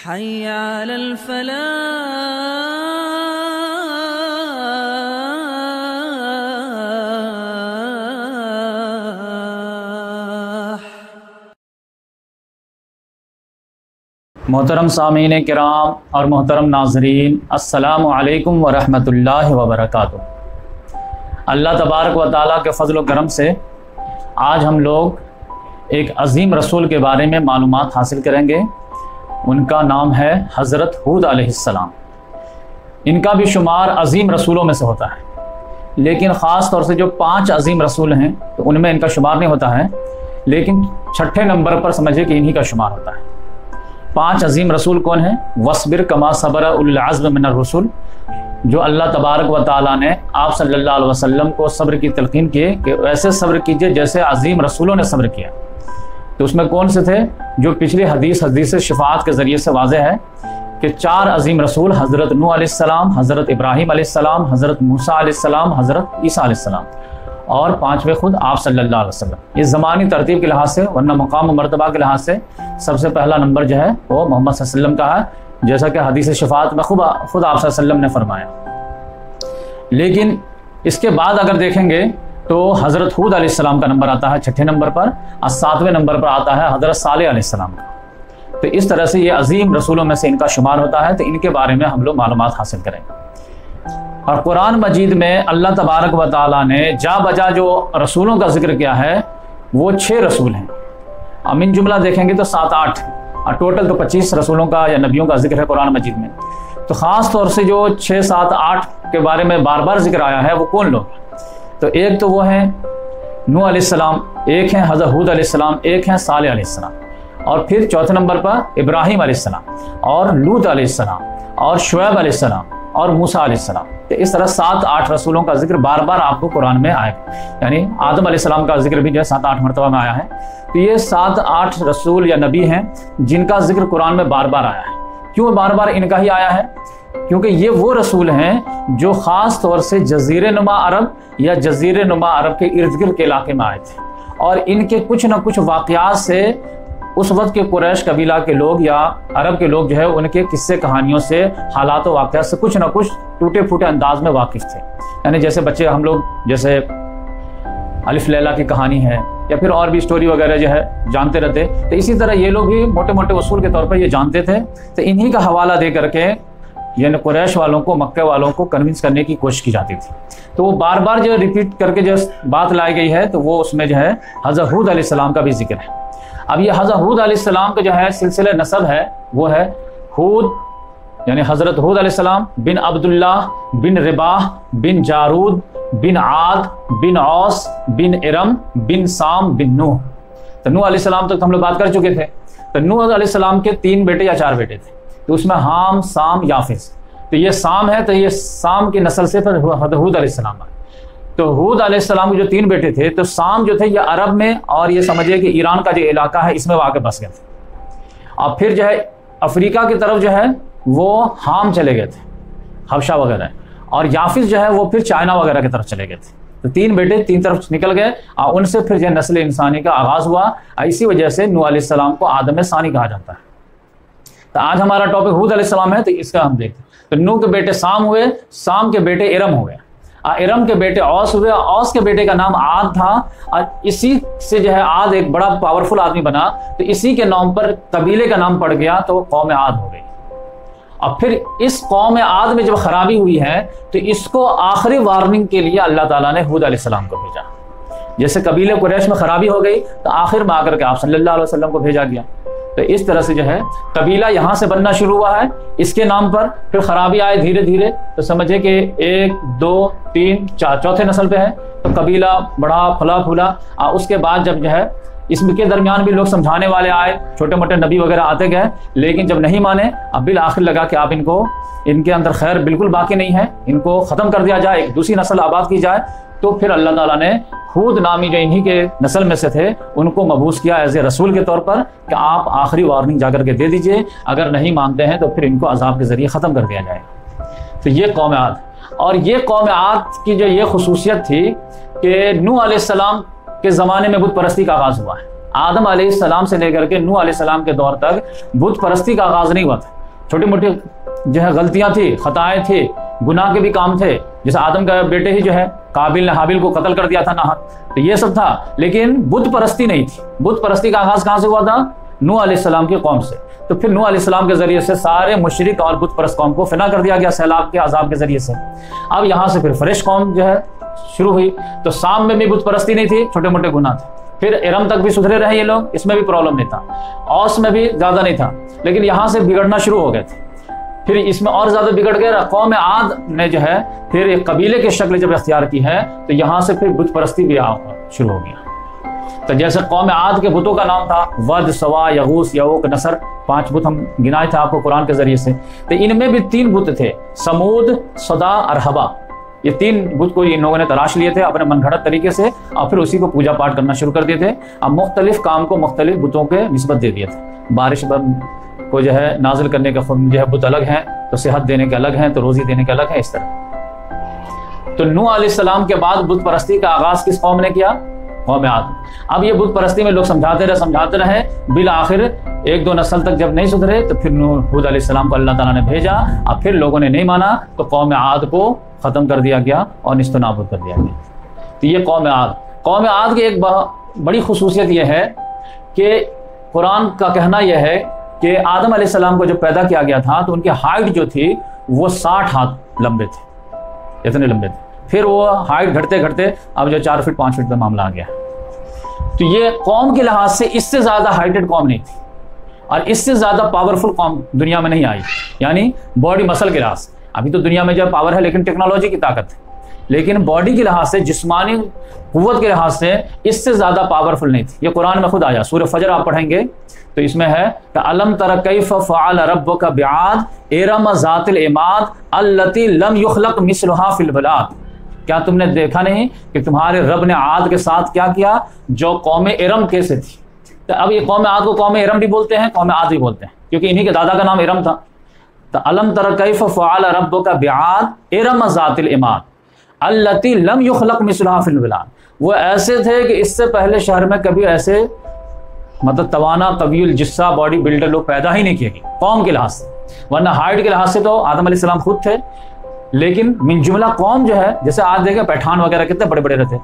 हय्य अलल फलाह। मोहतरम सामीन किराम और मोहतरम नाजरीन, अस्सलामु अलैकुम व रहमतुल्लाहि व बरकातुहू। अल्लाह तबारक व तआला के फ़ज़ल व करम से आज हम लोग एक अज़ीम रसूल के बारे में मालूमात हासिल करेंगे। उनका नाम है हज़रत हूद अलैहिस्सलाम। इनका भी शुमार अज़ीम रसूलों में से होता है, लेकिन ख़ास तौर से जो 5 अज़ीम रसूल हैं तो उनमें इनका शुमार नहीं होता है, लेकिन छठे नंबर पर समझिए कि इन्हीं का शुमार होता है। 5 अज़ीम रसूल कौन हैं? वस्बिर कमा सबर उलुल अज़्म मिनर रसूल, जो अल्लाह तबारक व तआला ने आप सल्लल्लाहु अलैहि वसल्लम को सब्र की तलकीन किए कि वैसे सब्र कीजिए जैसे अज़ीम रसूलों ने सब्र किया। तो उसमें कौन से थे? जो पिछली हदीस शिफात के ज़रिए से वाज़ेह है कि 4 अज़ीम रसूल हज़रत नूह अलैहिस्सलाम, हज़रत इब्राहीम अलैहिस्सलाम, हज़रत मूसा अलैहिस्सलाम, हज़रत ईसा अलैहिस्सलाम और 5वें खुद आप सल्लल्लाहु अलैहि वसल्लम। इस ज़मानी तरतीब के लिहाज से वरना मकाम मर्तबा के लिहाज से सबसे पहला नंबर जो है वो मोहम्मद सल्लल्लाहु अलैहि वसल्लम का है, जैसा कि हदीस शिफात में खुद आप सल्लल्लाहु अलैहि वसल्लम ने फरमाया। लेकिन इसके बाद अगर देखेंगे तो हज़रत हूद अलैहिस्सलाम का नंबर आता है 6ठे नंबर पर और 7वें नंबर पर आता है हज़रत सालेह अलैहिस्सलाम का। तो इस तरह से ये अज़ीम रसूलों में से इनका शुमार होता है। तो इनके बारे में हम लोग मालूमात हासिल करेंगे। और कुरान मजीद में अल्लाह तबारक व तआला ने जा बजा जो रसूलों का जिक्र किया है वो 6 रसूल हैं। अमीन जुमला देखेंगे तो 7-8 और टोटल तो 25 रसूलों का या नबियों का जिक्र है कुरान मजीद में। तो ख़ास तौर से जो 6, 7, 8 के बारे में बार बार जिक्र आया है वो कौन लोग? तो एक तो वो हैं नूह अलैहिस्सलाम, एक हैं हज़रत हूद अलैहिस्सलाम, एक हैं सालेह अलैहिस्सलाम और फिर चौथे नंबर पर इब्राहीम अलैहिस्सलाम और लूत अलैहिस्सलाम और शुएब अलैहिस्सलाम और मूसा अलैहिस्सलाम। तो इस तरह 7-8 रसूलों का जिक्र बार बार आपको कुरान में आएगा। यानी आदम अलैहिस्सलाम का जिक्र भी जो है 7-8 मरतबा में आया है। तो ये 7-8 रसूल या नबी हैं जिनका जिक्र कुरान में बार बार आया है। क्यों बार बार इनका ही आया है? क्योंकि ये वो रसूल हैं जो ख़ास तौर से जज़ीरे नुमा अरब या जज़ीरे नुमा अरब के इर्द गिर्द के इलाके में आए थे और इनके कुछ न कुछ वाक़यात से उस वक्त के कुरैश कबीला के लोग या अरब के लोग जो है उनके किस्से कहानियों से, हालात व वाक़यात से कुछ न कुछ टूटे फूटे अंदाज में वाकिफ़ थे। यानी जैसे बच्चे हम लोग जैसे अलिफ लैला की कहानी है या फिर और भी स्टोरी वगैरह जो है जानते रहते, तो इसी तरह ये लोग भी मोटे मोटे उसूल के तौर पर ये जानते थे। तो इन्हीं का हवाला दे करके यानी कुरैश वालों को, मक्के वालों को कन्विंस करने की कोशिश की जाती थी। तो वो बार बार जो रिपीट करके जो बात लाई गई है तो वो उसमें जो है हज़रत हूद अलैहिस्सलाम का भी जिक्र है। अब ये हज़रत हूद अलैहिस्सलाम का जो है सिलसिला नसब है वो है हूद, यानी हज़रत हूद अलैहिस्सलाम बिन अब्दुल्लाह बिन रिबाह बिन जारूद बिन आद बिन औस बिन इरम बिन साम बिन नूह। तो नूह अलैहिस्सलाम तक तो हम लोग बात कर चुके थे। तो नूह अलैहिस्सलाम के 3 बेटे या 4 बेटे थे, तो उसमें हाम, साम, याफिस। तो ये साम है, तो ये साम की नस्ल से फिर हूद अलैहिस्सलाम है। तो हूद अलैहिस्सलाम के जो 3 बेटे थे, तो साम जो थे ये अरब में और ये समझिए कि ईरान का जो इलाका है इसमें आके बस गए थे। और फिर जो है अफ्रीका की तरफ जो है वो हाम चले गए थे, हबशा वगैरह, और याफिस जो है वो फिर चाइना वगैरह की तरफ चले गए थे। तो 3 बेटे 3 तरफ निकल गए और उनसे फिर जो नस्ल इंसानी का आगाज़ हुआ। इसी वजह से नूह अलैहिस्सलाम को आदम सानी कहा जाता है। तो आज हमारा टॉपिक हूद अलैहिस्सलाम है, तो इसका हम देखते हैं। तो नूह के बेटे साम हुए, साम के बेटे इरम हुए, इरम के बेटे औस हुए, औस के बेटे का नाम आद था और इसी से जो है आद एक बड़ा पावरफुल आदमी बना। तो इसी के नाम पर कबीले का नाम पड़ गया, तो कौम आद हो गई। और फिर इस कौम आद में जब खराबी हुई है तो इसको आखिरी वार्निंग के लिए अल्लाह ताला ने हूद अलैहिस्सलाम को भेजा। जैसे कबीले कुरैश में खराबी हो गई तो आखिर में आकर के आप सल्लल्लाहु अलैहि वसल्लम को भेजा गया। तो इस तरह से जो है कबीला यहाँ से बनना शुरू हुआ है इसके नाम पर। फिर खराबी आए धीरे धीरे, तो समझे कि 1, 2, 3, 4 चौथे नस्ल पे है, तो कबीला बढ़ा फला फूला। उसके बाद जब जो है इसके दरमियान भी लोग समझाने वाले आए, छोटे मोटे नबी वगैरह आते गए, लेकिन जब नहीं माने अब बिल आखिर लगा कि आप इनके अंदर खैर बिल्कुल बाकी नहीं है, इनको ख़त्म कर दिया जाए, एक दूसरी नस्ल आबाद की जाए। तो फिर अल्लाह ताला ने हूद नामी जो इन्हीं के नस्ल में से थे उनको मबूस किया एज ए रसूल के तौर पर कि आप आखिरी वार्निंग जाकर के दे दीजिए, अगर नहीं मानते हैं तो फिर इनको अजाब के ज़रिए ख़त्म कर दिया जाएगा। तो ये कौम आद, और ये कौम आद की जो ये खसूसियत थी कि नूह अलैहिस्सलाम के ज़माने में बुत परस्ती का आगाज़ हुआ है। आदम अलैहिस्सलाम से लेकर के नूह अलैहिस्सलाम के दौर तक बुत परस्ती का आगाज़ नहीं हुआ था। छोटी मोटी जो है गलतियां थी, खताएं थी, गुनाह के भी काम थे। जैसे आदम का बेटे ही जो है काबिल ने हाबिल को कत्ल कर दिया था नाहक, तो ये सब था। लेकिन बुत परस्ती नहीं थी। बुत परस्ती का आगाज कहां से हुआ था? नूह अलैहिस्सलाम की कौम से। तो फिर नूह अलैहिस्सलाम के जरिए से सारे मुशरिक और बुत परस्त कौम को फिना कर दिया गया सैलाब के अजाब के जरिए से। अब यहाँ से फिर फ्रेश कौम जो है शुरू हुई। तो साम में भी बुत परस्ती नहीं थी, छोटे मोटे गुनाह थे। फिर इरम तक भी सुधरे रहे ये लोग, इसमें भी प्रॉब्लम नहीं था। औस में भी ज्यादा नहीं था, लेकिन यहाँ से बिगड़ना शुरू हो गए थे। फिर इसमें और ज्यादा बिगड़ गया। कौम आद ने जो है फिर एक कबीले की शक्ल जब इख्तियार की है, तो यहाँ से फिर बुत परस्ती भी शुरू हो गया। तो जैसे कौम आद के बुतों का नाम था वद, सवा, यगूस, यऊक, नसर, 5 बुत हम गिनाए थे आपको कुरान के जरिए से। तो इनमें भी 3 बुत थे, समूद, सदा और हबा। ये 3 बुत को इन लोगों ने तलाश लिए थे अपने मनगढ़ंत तरीके से, और फिर उसी को पूजा पाठ करना शुरू कर दिए थे। अब मुख्तलिफ काम को मुख्तलिफ बुतों के निस्बत दे दिए थे। बारिश को जो है नाजिल करने का जो है बुत अलग हैं, तो सेहत देने के अलग हैं, तो रोजी देने के अलग है, इस तरह। तो नूह अलैहिस्सलाम के बाद बुत परस्ती का आगाज किस कौम ने किया? कौम आद। अब ये बुत परस्ती में लोग समझाते रहे, बिल आखिर 1-2 नस्ल तक जब नहीं सुधरे, तो फिर हूद अलैहिस्सलाम को अल्लाह ताला ने भेजा। अब फिर लोगों ने नहीं माना, तो कौम आद को खत्म कर दिया गया और निस्तो नाबूद कर दिया गया। तो ये कौम आद की एक बड़ी खुसूसियत यह है कि कुरान का कहना यह है कि आदम अलैहिस्सलाम को जब पैदा किया गया था, तो उनकी हाइट जो थी वो 60 हाथ लंबे थे, इतने लंबे थे। फिर वो हाइट घटते घटते अब जो 4 फीट 5 फीट का मामला आ गया। तो ये कौम के लिहाज से इससे ज्यादा हाइटेड कौम नहीं थी, और इससे ज्यादा पावरफुल कौम दुनिया में नहीं आई। यानी बॉडी मसल के लिहाज से अभी तो दुनिया में जब पावर है, लेकिन टेक्नोलॉजी की ताकत है, लेकिन बॉडी के लिहाज से, जिस्मानी कुव्वत के लिहाज से इससे ज्यादा पावरफुल नहीं थी। ये कुरान में खुद आया, सूरह फजर आप पढ़ेंगे तो इसमें है कि अलम तरा कैफ फ़अल रब्बुका बिआद इरम ज़ातिल इमाद अल्लती लम युखलक मिस्लुहा फिल बिलाद। क्या तुमने देखा नहीं कि तुम्हारे रब ने आद के साथ क्या किया, जो कौम इरम कैसे थी। तो अब ये कौम आद को कौम इरम भी बोलते हैं, कौम आद भी बोलते हैं, क्योंकि इन्हीं के दादा का नाम इरम था। तो अलम तरा कैफ फ़अल रब्बुका बिआद इरम ज़ातिल इमाद अल्लती लम युखलक मिस्लुहा फिल बिलाद। वो ऐसे थे कि इससे पहले शहर में कभी ऐसे मतलब तवाना, कवील, जिस्सा, बॉडी बिल्डर लोग पैदा ही नहीं किए गए कौम के लिहाज से। वरना हाइट के लिहाज से तो आदम अलैहिस्सलाम खुद थे, लेकिन मिन जुमला कौम जो है, जैसे आज देखें पठान वगैरह कितने बड़े बड़े रहते,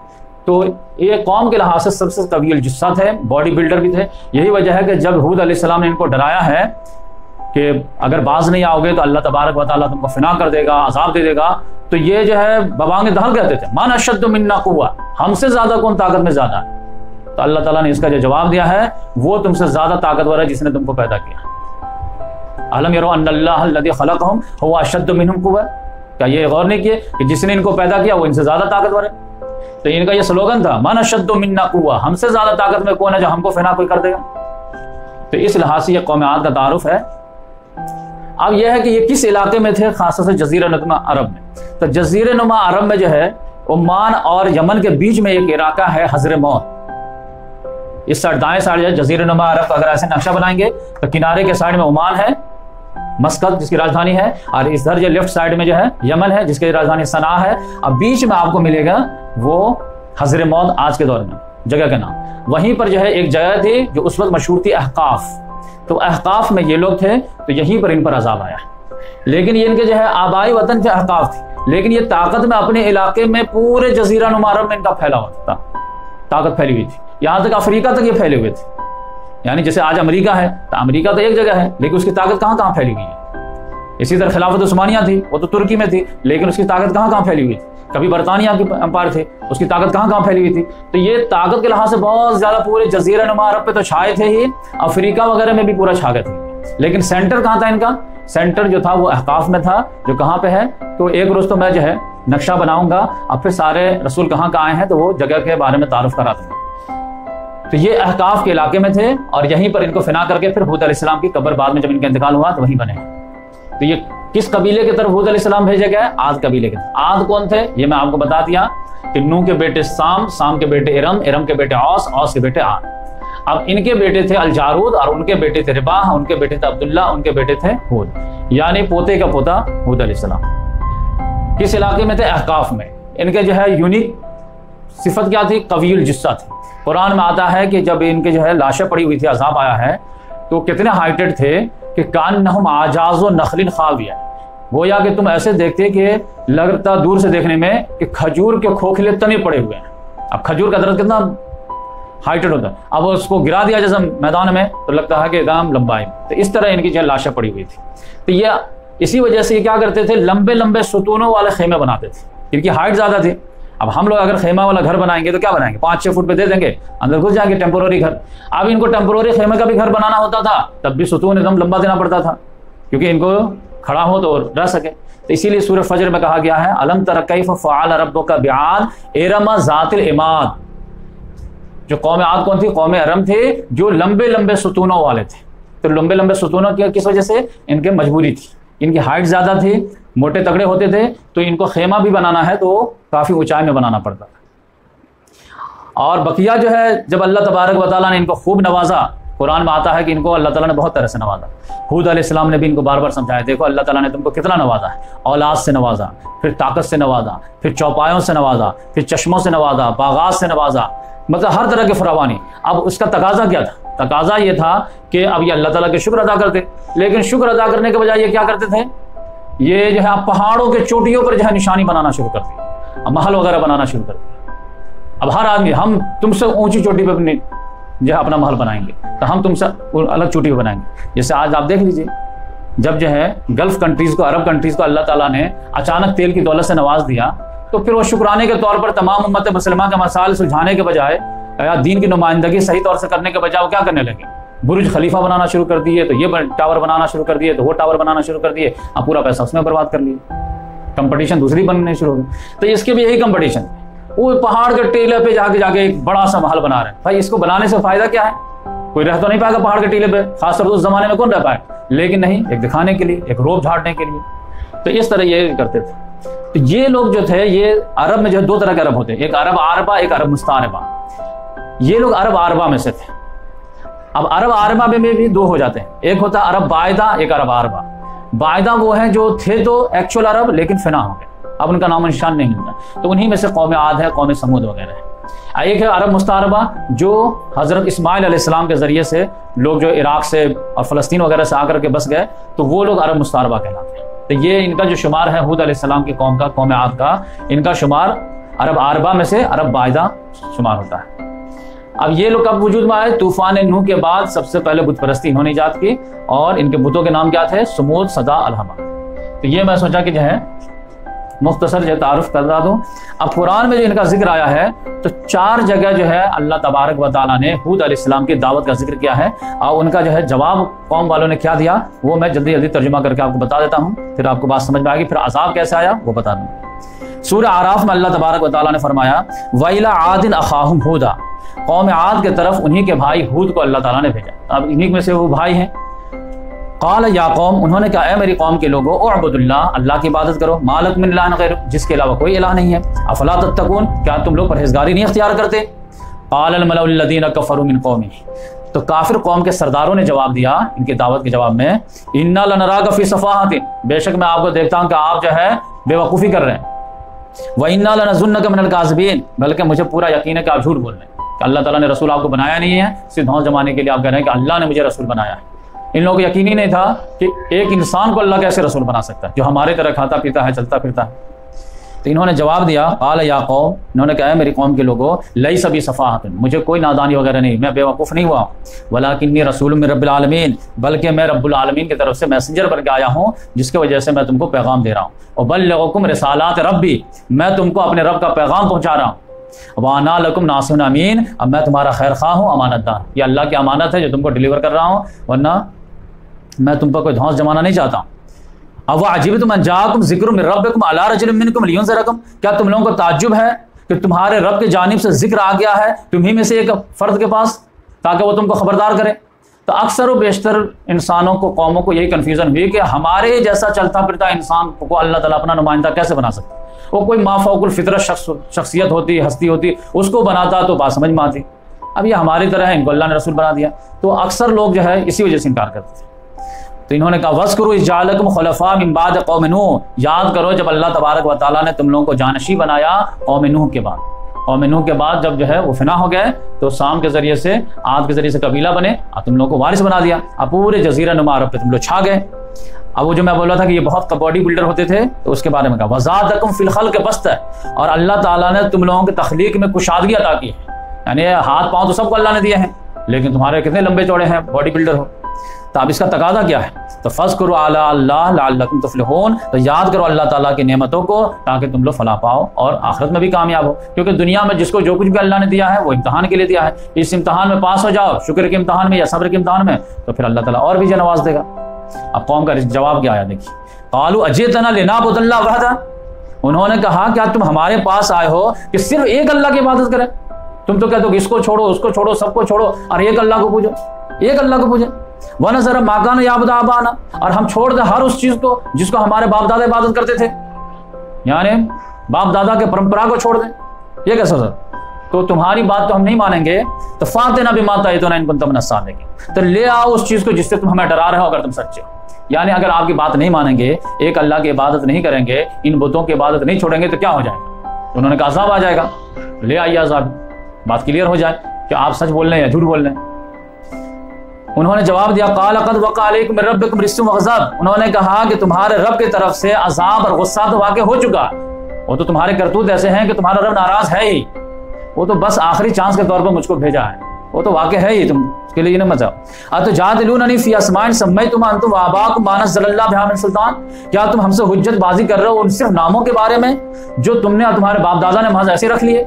तो ये कौम के लिहाज से सबसे कवील जिस्सा थे, बॉडी बिल्डर भी थे। यही वजह है कि जब हूद अलैहिस्सलाम ने इनको डराया है कि अगर बाज नहीं आओगे तो अल्लाह तबारक व तआला तुमको फिना कर देगा, अजाब दे देगा, तो ये जो है बबांग दहल कहते थे, मान अशद्दु मिन्ना कुव्वा, हमसे ज्यादा कौन ताकत में ज्यादा है। तो अल्लाह ताला ने इसका जो जवाब दिया है, वो तुमसे ज्यादा ताकतवर है जिसने तुमको पैदा किया। अलम यरो अन्नल्लाह अल्लज़ी खलक़हुम हुवा अशद्दु मिनहुम कुव्वा। क्या ये गौर नहीं किए कि जिसने इनको पैदा किया वो इनसे ज्यादा ताकतवर है। तो इनका ये स्लोगन था, मान अशद्दु मिन्ना कुव्वा, हमसे ज्यादा ताकत में कौन है जो हमको फिना कोई कर देगा। तो इस लिहाज से कौम आद का तारुफ है। अब यह है कि ये किस इलाके में थे, खासतौर से जजीरा नुमा अरब में। तो जजीरा नुमा अरब में जो है ओमान और यमन के बीच में एक इलाका है हज़रमौत। इस साइड दाएं साइड जो जजीरा नुमा अरब का अगर ऐसे नक्शा बनाएंगे तो किनारे के साइड में ओमान है, मस्कत जिसकी राजधानी है, और इधर जो लेफ्ट साइड में जो है यमन है जिसकी राजधानी सना है। अब बीच में आपको मिलेगा वो हज़रमौत, आज के दौर में जगह का नाम। वहीं पर जो है एक जगह थी जो उस वक्त मशहूर थी अहकाफ। तो अहकाफ में ये लोग थे, तो यहीं पर इन पर अजाब आया। लेकिन ये इनके जो है आबाई वतन थे अहकाफ थी, लेकिन ये ताकत में अपने इलाके में पूरे जजीरा नुमा अरब में इनका फैला हुआ था, ताकत फैली हुई थी, यहाँ तक अफ्रीका तक ये फैले हुए थे। यानी जैसे आज अमेरिका है, तो अमेरिका तो एक जगह है, लेकिन उसकी ताकत कहाँ कहाँ फैली हुई है। इसी तरह खिलाफत उस्मानिया थी, वो तो तुर्की में थी, लेकिन उसकी ताकत कहाँ कहाँ फैली हुई थी। कभी बरतानिया की अंपायर थे, उसकी ताकत कहाँ कहाँ फैली हुई थी। तो ये ताकत के लिहाज से बहुत ज्यादा पूरे जजीरा नुमा अरब पे तो छाए थे ही, अफ्रीका वगैरह में भी पूरा छा गए थे। लेकिन सेंटर कहाँ था इनका? सेंटर जो था वो अहकाफ में था, जो कहाँ पे है। तो एक रोज तो मैं जो है नक्शा बनाऊंगा, अब फिर सारे रसूल कहाँ कहाँ आए हैं तो वो जगह के बारे में तारुफ करा दूंगा। तो ये अहकाफ के इलाके में थे, और यहीं पर इनको फिना करके फिर हूद अलैहिस्सलाम की कब्र बाद में जब इनका इंतकाल हुआ तो वहीं बने। तो ये किस कबीले की तरफ हूद अलैहिस्सलाम भेजे गए? आद कबीले के। आद कौन थे ये मैं आपको बता दिया कि नूह के बेटे साम, साम के बेटे इरम, इरम के बेटे औस, औस के बेटे आद। अब इनके बेटे थे अलजारूद, और उनके बेटे थे रिबाह, उनके बेटे थे अब्दुल्ला, उनके बेटे थे हूद, यानी पोते का पोता हूद अलैहिस्सलाम। किस इलाके में थे? अहकाफ में। इनके जो है यूनिक सिफत क्या थी? कवील जिस्सा थी। कुरान में आता है कि जब इनके जो है लाशें पड़ी हुई थी, अजाब आया है, तो कितने हाइटेड थे कि कान्नहुम आजाज़ो नखलिन खाविया, गोया कि तुम ऐसे देखते कि लगता दूर से देखने में कि खजूर के खोखले तने पड़े हुए हैं। अब खजूर का दरख्त कितना हाइटेड होता है, अब उसको गिरा दिया जैसे मैदान में तो लगता है कि एकदम लंबा है। तो इस तरह इनकी जो लाशें पड़ी हुई थी। तो ये इसी वजह से ये क्या करते थे, लंबे लंबे सुतूनों वाले खेमे बनाते थे, इनकी हाइट ज़्यादा थी। अब हम लोग अगर खेमा वाला घर बनाएंगे तो क्या बनाएंगे, 5-6 फुट पे दे देंगे, अंदर घुस जाएंगे, टेम्पोररी घर। अब इनको टेम्पोररी खेमे का भी घर बनाना होता था, तब भी सुतून एकदम लंबा देना पड़ता था, क्योंकि इनको खड़ा हो तो रह सके। तो इसीलिए सूरह फजर में कहा गया है, अलम तर कैफ फ़अल रब्बुका बिआद इरम ज़ातिल इमाद। जो कौम आद कौन थी, कौम अरम थे, जो लंबे लंबे सुतूनों वाले थे। तो लंबे लंबे सुतूनों की किस वजह से, इनके मजबूरी थी, इनकी हाइट ज़्यादा थी, मोटे तगड़े होते थे, तो इनको खेमा भी बनाना है तो काफ़ी ऊंचाई में बनाना पड़ता था। और बकिया जो है, जब अल्लाह तबारक व तआला ने इनको खूब नवाजा, कुरान में आता है कि इनको अल्लाह ताला ने बहुत तरह से नवाजा। हूद अलैहिस्सलाम ने भी इनको बार बार समझाया, देखो अल्लाह ताला ने तुमको कितना नवाजा है, औलाद से नवाजा, फिर ताकत से नवाजा, फिर चौपायों से नवाजा, फिर चश्मों से नवाजा, बागात से नवाजा, मतलब हर तरह की फरावानी। अब उसका तकाजा क्या था, तकाजा ये था कि अब ये अल्लाह ताला के शुक्र अदा करते, लेकिन शुक्र अदा करने के बजाय ये क्या करते थे, ये जो है पहाड़ों के चोटियों पर जो है निशानी बनाना शुरू कर दिया, महल वगैरह बनाना शुरू कर दिया। अब हर आदमी, हम तुमसे ऊंची चोटी पर अपनी जो है अपना महल बनाएंगे, तो हम तुमसे अलग चोटी पर बनाएंगे। जैसे आज आप देख लीजिए, जब जो है गल्फ कंट्रीज को, अरब कंट्रीज को अल्लाह ताला ने अचानक तेल की दौलत से नवाज दिया, तो फिर वो शुक्राने के तौर पर तमाम उम्मत मुसलमान के मसाइल सुलझाने के बजाय या दीन की नुमाइंदगी सही तौर से करने के बजाय वो क्या करने लगे, बुर्ज खलीफा बनाना शुरू कर दिए, तो ये टावर बनाना शुरू कर दिए, तो वो टावर बनाना शुरू कर दिए, अब पूरा पैसा उसमें बर्बाद कर लिया, कंपटीशन दूसरी बनने शुरू हो गई। तो इसके भी यही कंपटीशन, वो पहाड़ के टीले पे जाके एक बड़ा सा महल बना रहे हैं। भाई इसको बनाने से फायदा क्या है, कोई रह तो नहीं पाएगा पहाड़ के टीले पे, खासतौर उस जमाने में कौन रह पाए, लेकिन नहीं, एक दिखाने के लिए, एक रोब झाड़ने के लिए। तो इस तरह ये करते थे। तो ये लोग जो थे, ये अरब में जो है 2 तरह के अरब होते हैं, एक अरब आरबा, एक अरब मुस्तारबा। ये लोग अरब आरबा में से थे। अब अरब आरबा में भी 2 हो जाते हैं, एक होता है अरब बायदा, एक अरब आरबा। बायदा वो हैं जो थे तो एक्चुअल अरब, लेकिन फिना हो गए, अब उनका नाम निशान नहीं मिलता, तो उन्हीं में से कौम आद है, कौम समूद वगैरह है। एक है अरब मुस्तारबा, जो हजरत इस्माइल अलैहिस्सलाम के जरिए से लोग जो इराक से और फलस्तीन वगैरह से आकर के बस गए, तो वो लोग अरब मुस्तारबा कहलाते हैं। तो ये इनका जो शुमार है हूद अलैहिस्सलाम की कौम का, कौम आद का, इनका शुमार अरब आरबा में से अरब बायदा शुमार होता है। अब ये लोग कब वजूद में आए, तूफान नूह के बाद सबसे पहले बुत परस्ती इन्होंने ईजाद की, और इनके बुतों के नाम क्या थे, सुमूद, सदा, अलहमा। तो ये मैं सोचा कि जो है मुख्तसर जो तारुफ करवा दूं। अब कुरान में जो इनका जिक्र आया है, तो 4 जगह जो है अल्लाह तबारक व तआला ने हूद अलैहिस्सलाम की दावत का जिक्र किया है, और उनका जो है जवाब कौम वालों ने क्या दिया, वो मैं जल्दी जल्दी तर्जुमा करके आपको बता देता हूँ, फिर आपको बात समझ में आएगी, फिर अज़ाब कैसे आया वो बता दूँ। सूरह आराफ में अल्लाह तबारक व तआला ने फरमाया, वइला आदिन अखाहुम हूदा, कौम आद के तरफ उन्हीं के भाई हूद को अल्लाह ताला ने भेजा। अब इन्हीं में से वो भाई हैं। क़ाल या कौम, उन्होंने कहा ए मेरी कौम के लोगों, उअबुदुल्लाह, अल्लाह की इबादत करो, मालक मिन इलाहिन गैरुह, जिसके अलावा कोई इलाह नहीं है, अफला तत्तकून, क्या तुम लोग परहेजगारी नहीं इख्तियार करते। क़ाल अल मलउ अल्लज़ीना कफ़रू मिन क़ौमिही, तो काफिर कौम के सरदारों ने जवाब दिया इनकी दावत के जवाब में, इन्ना लनराका फ़ी सफ़ाहतिन, बेशक मैं आपको देखता हूँ कि आप जो है बेवकूफ़ी कर रहे हैं, व इन्ना लनज़ुन्नुका मिनल काज़िबीन, बल्कि मुझे पूरा यकीन है कि आप झूठ बोल रहे हैं, कि अल्लाह ताला ने रसूल आपको बनाया नहीं है, सिर्फ धौंस जमाने के लिए आप कह रहे हैं कि अल्लाह ने मुझे रसूल बनाया है। इन लोगों को यकीन ही नहीं था कि एक इंसान को अल्लाह कैसे रसूल बना सकता है, जो हमारे तरह खाता पीता है, चलता फिरता है। तो इन्होंने जवाब दिया, क़ाल या कौम, इन्होंने कहा मेरी कौम के लोगों, लैसा बी सफ़ाहतुन, मुझे कोई नादानी वगैरह नहीं, मैं बेवकूफ़ नहीं हुआ, वलाकिन्नी रसूलुम मिन रब्बिल आलमीन, बल्कि मैं रब्बुल आलमीन की तरफ से मैसेंजर बन के आया हूँ, जिसकी वजह से मैं तुमको पैगाम दे रहा हूँ। और बल्लिगुकुम रिसालात रब्बी, मैं तुमको अपने रब का पैगाम पहुँचा रहा हूँ। वाना लकुम नासिहुन अमीन, अब मैं तुम्हारा खैर खा हूँ, अमानतदार, ये अल्लाह की अमानत है जो तुमको डिलीवर कर रहा हूँ, वरना मैं तुम पर कोई धौंस जमाना नहीं चाहता हूँ। अब वह अजीब तुम अंजाकुम ज़िक्र मिन रब्बिकुम अला रजुलिन मिनकुम लियुनज़िरकुम, क्या तुम लोगों को ताज्जुब है कि तुम्हारे रब की जानिब से जिक्र आ गया है तुम्ही में से एक फर्द के पास, ताकि वो तुमको खबरदार करे। तो अक्सर व बेशतर इंसानों को, कौमों को यही कन्फ्यूजन हुई कि हमारे जैसा चलता फिरता इंसान को अल्लाह ताला अपना नुमाइंदा कैसे बना सकता है। वो कोई माफ़ौकुल फितरत शख्सियत होती, हस्ती होती, उसको बनाता तो बात समझ में आती। अब ये हमारी तरह है, इनको अल्लाह ने रसूल बना दिया, तो अक्सर लोग जो है इसी वजह से इनकार करते थे। तो इन्होंने कहा वज़्कुरू इज़ जअलकुम खुलफ़ा मिन बाद कौम नूह, याद करो जब अल्लाह तबारक व तआला ने तुम लोगों को जानशी बनाया कौम नूह के बाद। कौम नूह के बाद जब जो है वो फिना हो गए तो शाम के जरिए से, आद के जरिए से कबीला बने और तुम लोगों को वारिस बना दिया। अब पूरे जजीरा नुमा अरब पे तुम लोग छा गए। अब वो जो मैं बोल रहा था कि ये बहुत बॉडी बिल्डर होते थे, तो उसके बारे में कहा वज़ादकुम फिल खल्क़ बस्त है, और अल्लाह ताला ने तुम लोगों की तख्लीक में कुशादगी अता की है। यानी हाथ पाँव तो सबको अल्लाह ने दिए हैं, लेकिन तुम्हारे कितने लंबे चौड़े हैं, बॉडी बिल्डर हो। तो अब इसका तकाजा क्या है? तो फ़ज़्कुरू अला अल्लाह लअल्लकुम तुफ़्लिहून, तो याद करो अल्लाह ताला की नेमतों को ताकि तुम लोग फलाह पाओ और आखिरत में भी कामयाब हो। क्योंकि दुनिया में जिसको जो कुछ भी अल्लाह ने दिया है वो इम्तहान के लिए दिया है। इस इम्तहान में पास हो जाओ, शुक्र के इम्तहान में या सब्र के इम्तहान में, तो फिर अल्लाह ताला और भी जो नवाज देगा। अब कौम का जवाब क्या आया देखिए, क़ालू अजीतना लिनअबुदल्लाह वहदा, उन्होंने कहा क्या तुम हमारे पास आए हो कि सिर्फ एक अल्लाह की इबादत करें? तुम तो कहते हो इसको छोड़ो, उसको छोड़ो, सबको छोड़ो और एक अल्लाह को पूजो, एक अल्लाह को पूजो। वह नजर माकान याबद आबाना, और हम छोड़ दे हर उस चीज को जिसको हमारे बाप दादा इबादत करते थे, यानी बाप दादा के परंपरा को छोड़ दें, ये कैसा सर? तो तुम्हारी बात तो हम नहीं मानेंगे, तो फातिना बिमा तइदुना इन कुंतुम मिनस सादिकीन, तो ले आओ उस चीज को जिससे तुम हमें डरा रहे हो अगर तुम सच्चे हो। यानी अगर आपकी बात नहीं मानेंगे, एक अल्लाह की इबादत नहीं करेंगे, इन बुतों की इबादत नहीं छोड़ेंगे, तो क्या हो जाएगा? तो उन्होंने कहा अज़ाब आ जाएगा, ले आइए अज़ाब, बात क्लियर हो जाए कि आप सच बोल रहे हैं या झूठ बोल रहे हैं। उन्होंने जवाब दिया क़ाल क़द वक़अ अलैकुम मिन रब्बिकुम रिज्सुन व ग़ज़ब, उन्होंने कहा कि तुम्हारे रब की तरफ से अज़ाब और गुस्सा तो वाक़ई हो चुका, वो तो तुम्हारे करतूत ऐसे हैं कि तुम्हारा रब नाराज है ही, वो तो बस आखिरी चांस के तौर पर मुझको भेजा है, वो तो वाक़ई है ही, तुम उसके लिए न मचाओ। अतुजादिलूननी फ़ी अस्माइन सम्मयतुमुहा अंतुम व आबाकुम मा नज़्ज़लल्लाहु बिहा मिन सुल्तान, क्या तुम हमसे हुज्जत बाजी कर रहे हो उन सिर्फ नामों के बारे में जो तुमने और तुम्हारे बाप दादा ने महज ऐसे रख लिए,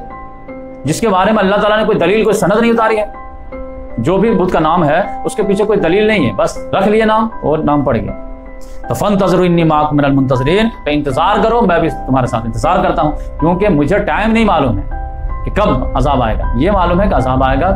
जिसके बारे में अल्लाह ताला ने कोई दलील, कोई सनद नहीं उतारी है। जो भी बुत का नाम है उसके पीछे कोई दलील नहीं है, बस रख लिए नाम और नाम पड़ गया। तो फंतज़िरू इन्नी माअकुम मिनल मुंतज़िरीन, इंतजार करो, मैं भी तुम्हारे साथ इंतजार करता हूँ, क्योंकि मुझे टाइम नहीं मालूम है कि कब अजाब आएगा, ये मालूम है कि अजाब आएगा।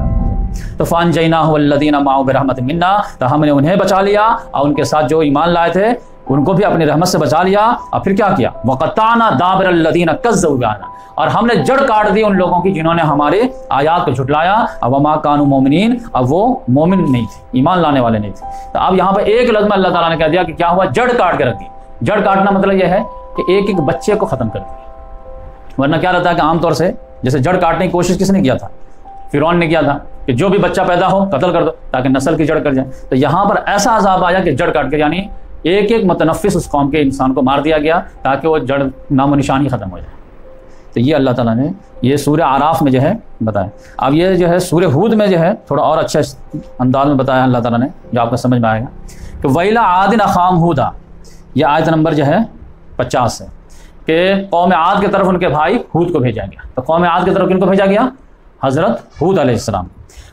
तो फ़अनजयनाहु वल्लज़ीना मअहु बिरहमतिन मिन्ना, तो हमने उन्हें बचा लिया और उनके साथ जो ईमान लाए थे उनको भी अपनी रहमत से बचा लिया। और फिर क्या किया? वक़त्ताना दाबिरल लज़ीना कज़्ज़बू बिआयातिना, और हमने जड़ काट दी उन लोगों की जिन्होंने हमारे आयात को झुटलाया। अब वमा कानू मोमिनीन, अब वो मोमिन नहीं थे, ईमान लाने वाले नहीं थे। तो अब यहाँ पर एक लफ्ज़ में अल्लाह ताला ने कह दिया कि क्या हुआ? जड़ काट के रख दी। जड़ काटना मतलब यह है कि एक एक बच्चे को ख़त्म कर दिया। वरना क्या रहता है कि आमतौर से जैसे जड़ काटने की कोशिश किसने किया था? फिरौन ने किया था कि जो भी बच्चा पैदा हो कत्ल कर दो ताकि नस्ल की जड़ कर जाए। तो यहाँ पर ऐसा अजाब आया कि जड़ काट के, यानी एक एक मुतनफ़िस उस कौम के इंसान को मार दिया गया ताकि वो जड़ नामो निशानी ख़त्म हो जाए। तो ये अल्लाह ताला ने ये सूरह आराफ में जो है बताया। अब ये जो है सूरह हूद में जो है थोड़ा और अच्छे अंदाज में बताया अल्लाह ताला ने, जो आपको समझ में आएगा कि वैला आदिन अख़ाम हूदा, यह आयत नंबर जो है 50 है कि कौम आद की तरफ उनके भाई हूद को भेजा गया। तो कौम आद की तरफ किनको भेजा गया? हज़रत हूद अलैहिस्सलाम।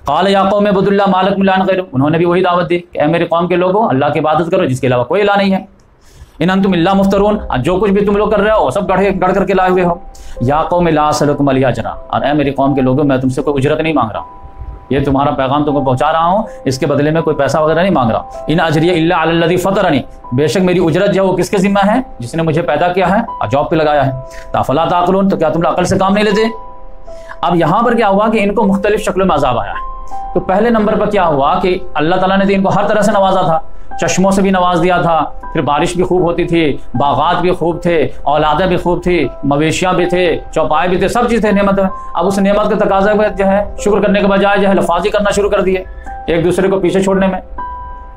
क़ाल या कौम इब्दुल्लाह मा लकुम ला गैरुहु, उन्होंने भी वही दावत दी कि ए मेरे कौम के लोगों, अल्लाह की इबादत करो जिसके अलावा कोई इलाह नहीं है। इन अंतुम इल्ला मुफ्तरून, जो कुछ भी तुम लोग कर रहे हो सब गढ़ करके लाए हुए हो। या कौम ला असलुकुम अलैहि अजरा, और ए मेरी कौम के लोगों मैं तुमसे कोई उजरत नहीं मांग रहा हूँ, ये तुम्हारा पैगाम तुमको पहुंचा रहा हूँ, इसके बदले में कोई पैसा वगैरह नहीं मांग रहा। इन अजरिया इल्ला अलल्लज़ी फतरनी, बेशक मेरी उजरत जो है वो किसके जिम्मा है? जिसने मुझे पैदा किया है और जॉब पे लगाया है। अफला ताक़िलून, तो क्या तुम लोग अकल से काम नहीं लेते? अब यहाँ पर क्या हुआ कि इनको मुख्तलिफ शक्लों में अजाब आया है। तो पहले नंबर पर क्या हुआ कि अल्लाह ताला ने तो इनको हर तरह से नवाजा था, चश्मों से भी नवाज दिया था, फिर बारिश भी खूब होती थी, बागात भी खूब थे, औलादें भी खूब थी, मवेशियाँ भी थे, चौपाए भी थे, सब चीज़ थे नेमत में। अब उस नेमत के तकाज़े में जो है शुक्र करने के बजाय जो है लफाजी करना शुरू कर दिए, एक दूसरे को पीछे छोड़ने में।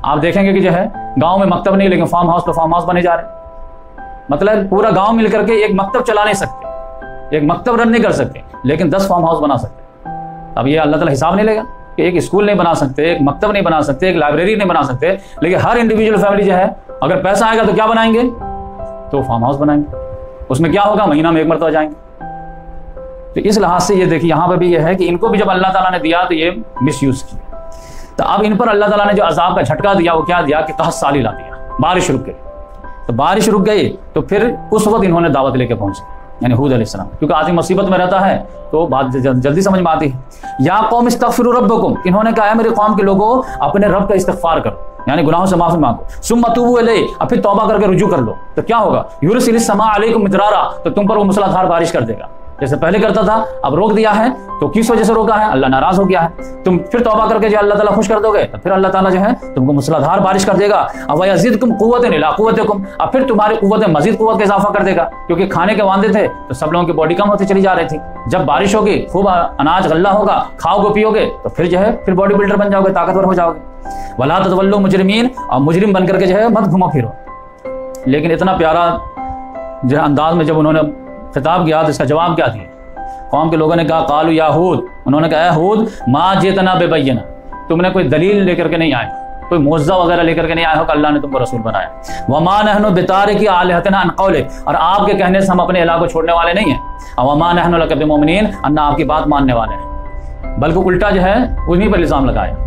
आप देखेंगे कि जो है गाँव में मकतब नहीं, लेकिन फार्म हाउस पर फार्म हाउस बने जा रहे। मतलब पूरा गाँव मिल करके एक मकतब चला नहीं सकते, एक मकतब रन नहीं कर सकते, लेकिन 10 फार्म हाउस बना सकते। अब ये अल्लाह ताला हिसाब नहीं लेगा कि एक स्कूल नहीं बना सकते, एक मकतब नहीं बना सकते, एक लाइब्रेरी नहीं बना सकते, लेकिन हर इंडिविजुअल फैमिली जो है अगर पैसा आएगा तो क्या बनाएंगे? तो फार्म हाउस बनाएंगे। उसमें क्या होगा? महीना में एक मरतबा जाएंगे। तो इस लिहाज से ये देखिए यहाँ पर भी ये है कि इनको भी जब अल्लाह ताला ने दिया तो ये मिसयूज किया। तो अब इन पर अल्लाह ताला ने जो अजाब का झटका दिया वो क्या दिया कि कहत साली ला दिया, बारिश रुक गई। तो बारिश रुक गई तो फिर उस वक्त इन्होंने दावत लेके पहुंचे, यानी हूद अलैहिस्सलाम, क्योंकि आदमी मुसीबत में रहता है तो बात जल्दी समझ में आती है। या कौम इस्तगफिरू रब्बकुम, इन्होंने कहा है मेरे कौम के लोगों अपने रब का इस्तिगफार करो, यानी गुनाहों से माफी मांगो। सुम्मा तूबू इलैहि, अब फिर तौबा करके रुजू कर लो, तो क्या होगा? युरसिलिस समा अलैकुम मिदरारा, तो तुम पर वो मूसलाधार बारिश कर देगा। जैसे पहले करता था, अब रोक दिया है। तो किस वजह से रोका है? अल्लाह नाराज हो गया है। तुम फिर तौबा करके जो अल्लाह ताला खुश कर दोगे तो फिर अल्लाह ताला जो है तुमको मूसलाधार बारिश कर देगा। अब वयज़िदकुम क़ुव्वतन इला क़ुव्वतिकुम, अब फिर तुम्हारी कुव्वत में मजीद कुव्वत का इजाफा कर देगा। क्योंकि खाने के वांदे थे तो सब लोगों की बॉडी कम होती चली जा रही थी। जब बारिश होगी, खूब अनाज गल्ला होगा, खाओगे पियोगे तो फिर जो है फिर बॉडी बिल्डर बन जाओगे, ताकतवर हो जाओगे। वला ततवल्लू मुजरिमीन, और मुजरिम बन करके जो है मत घुमो फिरो। लेकिन इतना प्यारा जो अंदाज में जब उन्होंने खिताब किया तो इसका जवाब क्या दिया? कौम के लोगों ने कहा कालू या हूद, उन्होंने कहा हूद मा जेतना बेबय्यना, तुमने कोई दलील लेकर के नहीं आए, कोई मुअज्जा वगैरह लेकर के नहीं आए हो कि अल्लाह ने तुमको रसूल बनाया। वमा नहनु बितारिकी आलिहतना अन कौलिक, और आपके कहने से हम अपने इलाह को छोड़ने वाले नहीं हैं। वमा नहनु लका बिमुमिनीन, अन्ना आपकी बात मानने वाले हैं। बल्कि उल्टा जो है उन्हीं पर इल्जाम लगाया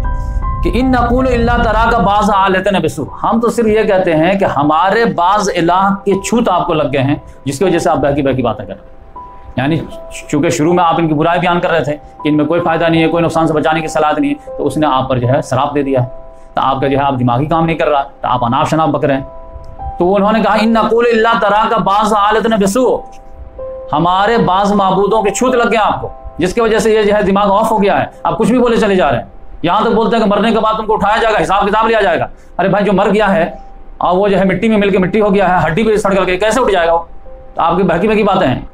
कि इन नक़ूलु इल्ला तराका बाज़ आलिहतना बिसू, हम तो सिर्फ ये कहते हैं कि हमारे बाज़ इलाह के छूत आपको लग गए हैं, जिसकी वजह से आप बहकी बहकी बातें कर रहे हैं। यानी चूंकि शुरू में आप इनकी बुराई बयान कर रहे थे कि इनमें कोई फायदा नहीं है, कोई नुकसान से बचाने की सलाह नहीं है, तो उसने आप पर जो है शराब दे दिया है। तो आपका जो है आप दिमागी काम नहीं कर रहा, तो आप अनाप शनाप बक रहे हैं। तो उन्होंने कहा इन नक़ूलु इल्ला तराका बाज़ आलिहतना बिसू, हमारे बाज़ माबूदों के छूत लग गए आपको, जिसकी वजह से ये जो है दिमाग ऑफ हो गया है, आप कुछ भी बोले चले जा रहे हैं। यहाँ तक बोलते हैं कि मरने के बाद तुमको उठाया जाएगा, हिसाब किताब लिया जाएगा। अरे भाई जो मर गया है और वो जो है मिट्टी में मिलकर मिट्टी हो गया है, हड्डी पे सड़ गई, कैसे उठ जाएगा वो? तो आपकी बहकी बहकी बातें हैं।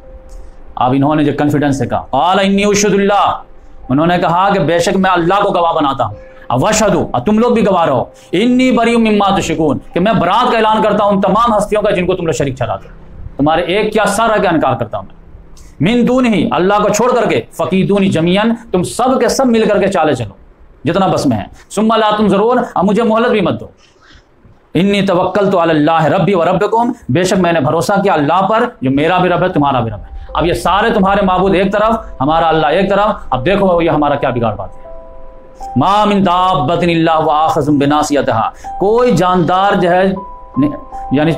अब इन्होंने जो कॉन्फिडेंस से कहा क़ाल इन्नी उशहिदुल्लाह, उन्होंने कहा कि बेशक मैं अल्लाह को गवाह बनाता हूँ, अवशहदु, और तुम लोग भी गवाह रहो, इन्नी बरीउम मिम्मा तुश्रिकून, कि मैं बरात का ऐलान करता हूँ तमाम हस्तियों का जिनको तुम लोग शरीक ठहराते हो। तुम्हारे एक क्या सर का इनकार करता हूँ मैं। मिन दूनिही, अल्लाह को छोड़ करके, फकीदूनी जमीयन, तुम सब के सब मिल करके चाले चलो जितना बस में है। सुम्मा ला तुनज़रून, अब मुझे मोहलत भी मत दो। इन्नी तवक्कलतु अलल्लाह रब्बी व रब्बिकुम, बेशक मैंने भरोसा किया अल्लाह पर जो मेरा भी रब है तुम्हारा भी रब है। अब ये सारे तुम्हारे माबूद एक तरफ, हमारा अल्लाह एक तरफ, अब देखो ये हमारा क्या बिगाड़ पाते हैं। मा मिन दाब्बतिन इल्ला हुवा आखिज़ुम बिनासियतिहा, कोई जानदार जो है यानी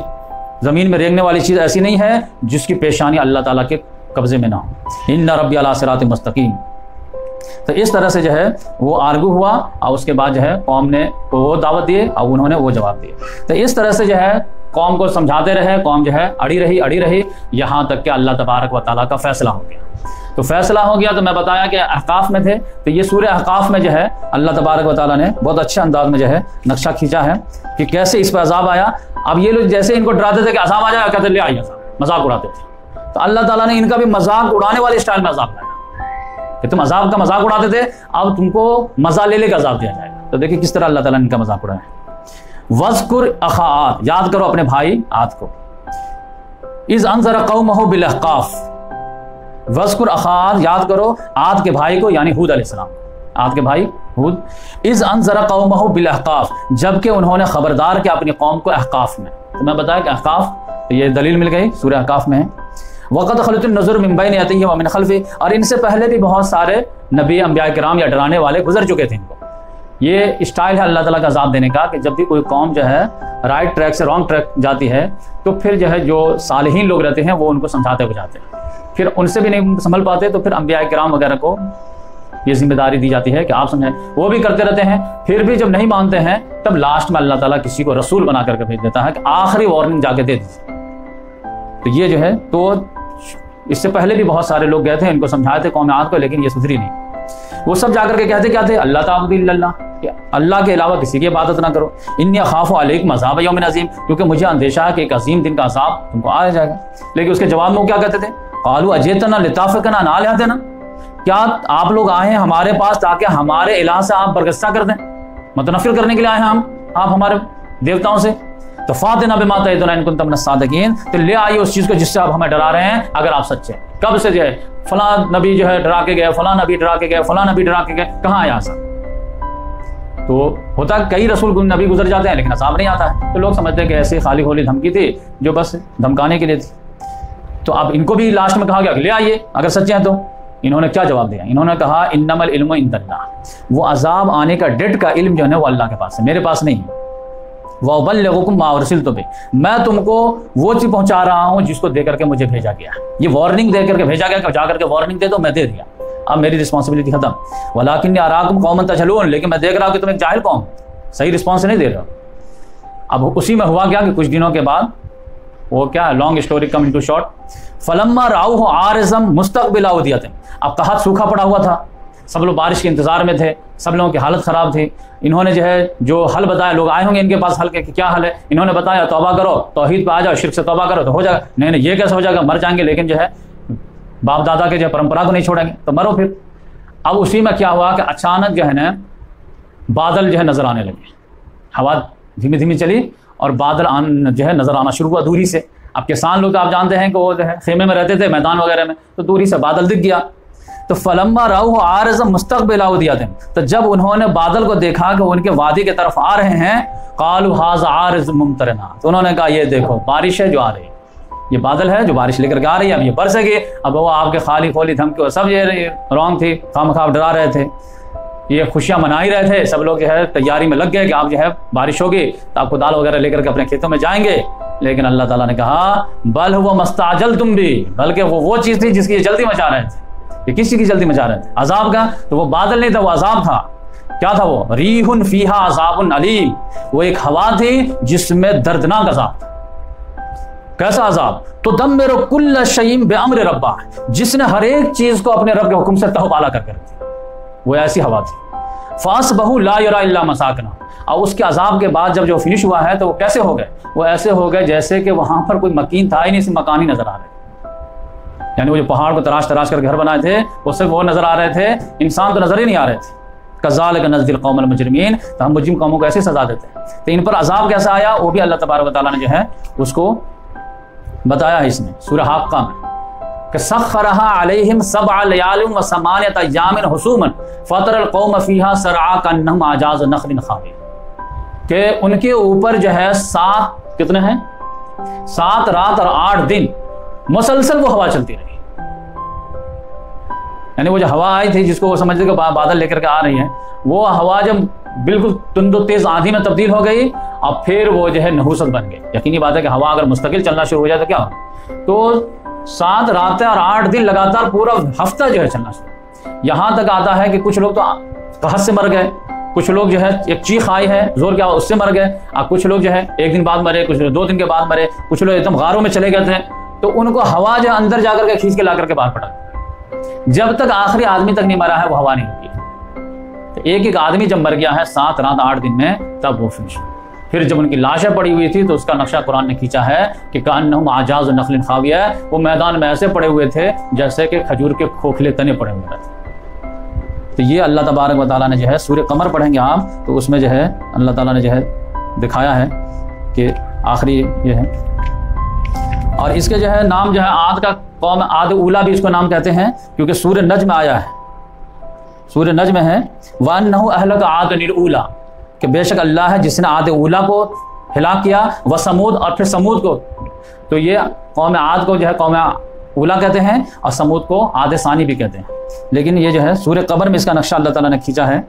जमीन में रेंगने वाली चीज ऐसी नहीं है जिसकी पेशानी अल्लाह ताला के कब्जे में ना हो। इन्ना रब्बी अला सिरातिन मुस्तकीम। तो इस तरह से जो है वो आर्गू हुआ और उसके बाद जो है कौम ने वो दावत दिए और उन्होंने वो जवाब दिए। तो इस तरह से जो है कौम को समझाते रहे, कौम जो है अड़ी रही यहाँ तक कि अल्लाह तबारक व तआला का फैसला हो गया। तो फैसला हो गया तो मैं बताया कि अहकाफ में थे, तो ये सूरह अहकाफ में जो है अल्लाह तबारक व तआला ने बहुत अच्छे अंदाज में जो है नक्शा खींचा है कि कैसे इस पर अजाब आया। अब ये लोग जैसे इनको डराते थे कि अजाब आ जाएगा, कहते ले आइए अजाब, मजाक उड़ाते थे। तो अल्लाह ताला ने इनका भी मजाक उड़ाने वाले स्टाइल में अजाब लाया कि तुम अजाब का मजाक उड़ाते थे, अब तुमको मजा ले लेकर अजाब दिया जाएगा। तो देखिए किस तरह अल्लाह ताला ने इनका मजाक उड़ाया। वज़कुर अखा आद, याद करो अपने भाई आद को। इज़ अंज़रा कौमहु बिल अहकाफ, वज़कुर अखा आद, याद करो आद के भाई को यानी हूद अलैहिस्सलाम, आद के भाई हूद। इज़ अंज़रा कौमहु बिल अहकाफ, जबकि उन्होंने खबरदार किया अपनी कौम को अहकाफ में। तो मैं बताया कि अहकाफ, तो ये दलील मिल गई सूरह अहकाफ में है। वक़द खलतुन नज़ुर मिन बैन यदैहि व मिन खल्फि, और इनसे पहले भी बहुत सारे नबी अंबिया किराम या डराने वाले गुजर चुके थे। इनको ये स्टाइल है अल्लाह ताला का अज़ाब देने का कि जब भी कोई कौम जो है राइट ट्रैक से रॉन्ग ट्रैक जाती है तो फिर जो है जो सालिहीन लोग रहते हैं वो उनको समझाते हुए जाते हैं, फिर उनसे भी नहीं संभल पाते तो फिर अंबिया किराम वगैरह को ये जिम्मेदारी दी जाती है कि आप समझें। वो भी करते रहते हैं, फिर भी जब नहीं मानते हैं तब लास्ट में अल्लाह ताला किसी को रसूल बना करके भेज देता है कि आखिरी वार्निंग जाके दे दीजिए। तो ये जो है, तो इससे पहले भी बहुत सारे लोग गए थे, इनको समझाए थे कौम आद को, लेकिन ये सुधरी नहीं। वो सब जाकर के कहते क्या थे, अल्लाह ताबुदु इल्लल्लाह, अल्लाह के अलावा किसी की इबादत ना करो। इन्नी अखाफु अलैकुम अज़ाब यौमिन अज़ीम, क्योंकि मुझे अंदेशा है कि एक अजीम दिन का अज़ाब तुमको आ जाएगा। लेकिन उसके जवाब में वो क्या कहते थे, क़ालू अजीतना लिताफ़िकना अन आलिहतिना, क्या आप लोग आए हैं हमारे पास ताकि हमारे इलाह से आप बरगस्ता कर दें, मुतनफ़िर करने के लिए आए हैं आप हमारे देवताओं से। तो फातिना बिमा तइदुना इन कुंतुम मिनस सादिकीन, तो ले आइए उस चीज को जिससे आप हमें डरा रहे हैं अगर आप सच्चे हैं। कब से जो है फलां नबी जो है डरा के गए, फलां नबी डरा के गए, फलां नबी डरा के गए, कहाँ आया ऐसा? तो होता कई रसूल नबी गुजर जाते हैं लेकिन अज़ाब नहीं आता है, तो लोग समझते हैं कि ऐसी खाली खोली धमकी थी जो बस धमकाने के लिए थी। तो अब इनको भी लास्ट में कहा गया ले आइए अगर सच्चे हैं। तो इन्होंने क्या जवाब दिया, इन्होंने कहा इन्नमल इल्मु इंदल्लाह, वो अजाब आने का डेट का इल्म जो है वो अल्लाह के पास है, मेरे पास नहीं है। वअबल्लिगुकुम मा उरसिलतु बिही, मैं तुमको वो चीज पहुंचा रहा हूं जिसको दे करके मुझे भेजा गया। ये वार्निंग दे करके भेजा गया, जा करके वार्निंग दे दो, मैं दे दिया, अब मेरी रिस्पॉन्सिबिलिटी खत्म। वलाकिन्नी अराकुम कौमन तजहलून, लेकिन मैं देख रहा हूं कि तुम एक जाहिल कौम, सही रिस्पॉन्स नहीं दे रहे हो। अब उसी में हुआ क्या कि कुछ दिनों के बाद वो क्या है, long story come into short. फलम्मा राऊ आरिज़म मुस्तक़बिल औदियतिन, अब तहत सूखा पड़ा हुआ था, सब लोग बारिश के इंतजार में थे, सब लोगों की हालत ख़राब थी। इन्होंने जो है जो हल बताया, लोग आए होंगे इनके पास हल के, क्या हल है, इन्होंने बताया तौबा करो, तौहीद पे आ जाओ, शिर्क से तौबा करो तो हो जाएगा। नहीं ये कैसे हो जाएगा, मर जाएंगे, लेकिन जो है बाप दादा के जो परंपरा को नहीं छोड़ेंगे, तो मरो फिर। अब उसी में क्या हुआ कि अचानक जो है ना बादल जो है नज़र आने लगे, हवा धीमी धीमी चली और बादल जो है नज़र आना शुरू हुआ दूरी से। अब किसान लोग तो आप जानते हैं कि वो जो है खेमे में रहते थे, मैदान वगैरह में, तो दूरी से बादल दिख गया। तो फलम्मा राऊ आरिज़म मुस्तक़बिल औदियतिन, तो जब उन्होंने बादल को देखा कि उनके वादी की तरफ आ रहे हैं, क़ालू हाज़ा आरिज़ मुमतरना, तो उन्होंने कहा ये देखो बारिश है जो आ रही है, ये बादल है जो बारिश लेकर के आ रही है, अब ये बरसेगी। अब वो आपके खाली खोली धमकी सब ये रॉन्ग थी, खामखा डरा रहे थे, ये खुशियां मना ही रहे थे, सब लोग जो है तैयारी में लग गए कि आप जो है बारिश होगी तो आपको दाल वगैरह लेकर के अपने खेतों में जाएंगे। लेकिन अल्लाह ताला ने कहा बल हुवा मस्ताजल तुम भी, बल्कि वो चीज़ थी जिसकी जल्दी मचा रहे थे। ये किस चीज़ की जल्दी मचा रहे थे, अजाब का। तो वो बादल नहीं था, वो अजाब था। क्या था वो, रीहुन फीहा अजाबुन अलीम, वो एक हवा थी जिसमें दर्दनाक अजाब था। कैसा अजाब, तो दम मेरो कुल्ल शयीम बेअम्र रब्बा, जिसने हर एक चीज को अपने रब के हुक्म से तहबाला करके रख दिया, वो ऐसी हवा थी। फास बहु ला युरा इल्ला मसाकना, और उसके अजाब के बाद जब जो फिनिश हुआ है तो वो कैसे हो गए, वो ऐसे हो गए जैसे कि वहां पर कोई मकीन था ही नहीं, सिर्फ मकान ही नजर आ रहे थे। यानी वो जो पहाड़ को तराश तराश कर घर बनाए थे वो सिर्फ वो नजर आ रहे थे, इंसान तो नजर ही नहीं आ रहे थे। कज़ालिक नज़्ज़िल कौमल मुजरिमीन, तो हम मुजरिम कौमों को ऐसे सजा देते हैं। तो इन पर अजाब कैसा आया वो भी अल्लाह तबारक व तआला ने जो है उसको बताया है इसमें सूरह हाक़्क़ा में कि सख़्ख़रहा अलैहिम सबअ लयालिन व समानियत अय्यामिन हुसूमन फ़तरल कौम फ़ीहा सरआ कन्नहुम आजाज़ नख़लिन ख़ाविया, कि उनके ऊपर जो है 7 रात और 8 दिन मुसलसल वो हवा चलती रही। यानी वो जो हवा आई थी जिसको वो समझते कि बादल लेकर के आ रही है, वो हवा जब बिल्कुल तुंदो तेज आंधी में तब्दील हो गई और फिर वो जो है नहुसत बन गई। यकीनी बात है कि हवा अगर मुस्तकिल चलना शुरू हो जाए तो क्या हो, तो 7 रातें और 8 दिन लगातार पूरा हफ्ता जो है चलना शुरू। यहाँ तक आता है कि कुछ लोग तो कहत से मर गए, कुछ लोग जो है एक चीख आई है जोर क्या उससे मर गए, और कुछ लोग जो है 1 दिन बाद मरे, कुछ लोग 2 दिन के बाद मरे, कुछ लोग एकदम गारों में चले गए थे। तो उनको हवा जो अंदर जाकर के खींच के ला करके बाहर पड़ा। जब तक आखिरी आदमी तक नहीं मरा है वो हवा नहीं होगी। तो एक आदमी जब मर गया है 7 रात 8 दिन में, तब वो फिनिश। फिर जब उनकी लाशें पड़ी हुई थी तो उसका नक्शा कुरान ने खींचा है कि कान्नहुम आजाज़ नख़लिन ख़ाविया, वो मैदान में ऐसे पड़े हुए थे जैसे कि खजूर के खोखले तने पड़े हुए थे। तो ये अल्लाह तबारक व तआला ने जो है सूरह कमर पढ़ेंगे आप तो उसमें जो है अल्लाह ताला ने जो है दिखाया है कि आखिरी ये है। और इसके जो है नाम जो है आद का कौम आद उला भी इसको नाम कहते हैं, क्योंकि सूरह नज्म आया है, सूरह नज्म है वअन्नहु अहलक आदनिल उला, कि बेशक अल्लाह है जिसने आद उला को हिलाक किया, व समूद और फिर समूद को। तो ये कौम आद को जो है कौम उला कहते हैं और समूद को आद सानी भी कहते हैं। लेकिन ये जो है सूरह कमर में इसका नक्शा अल्लाह ताला ने खींचा है।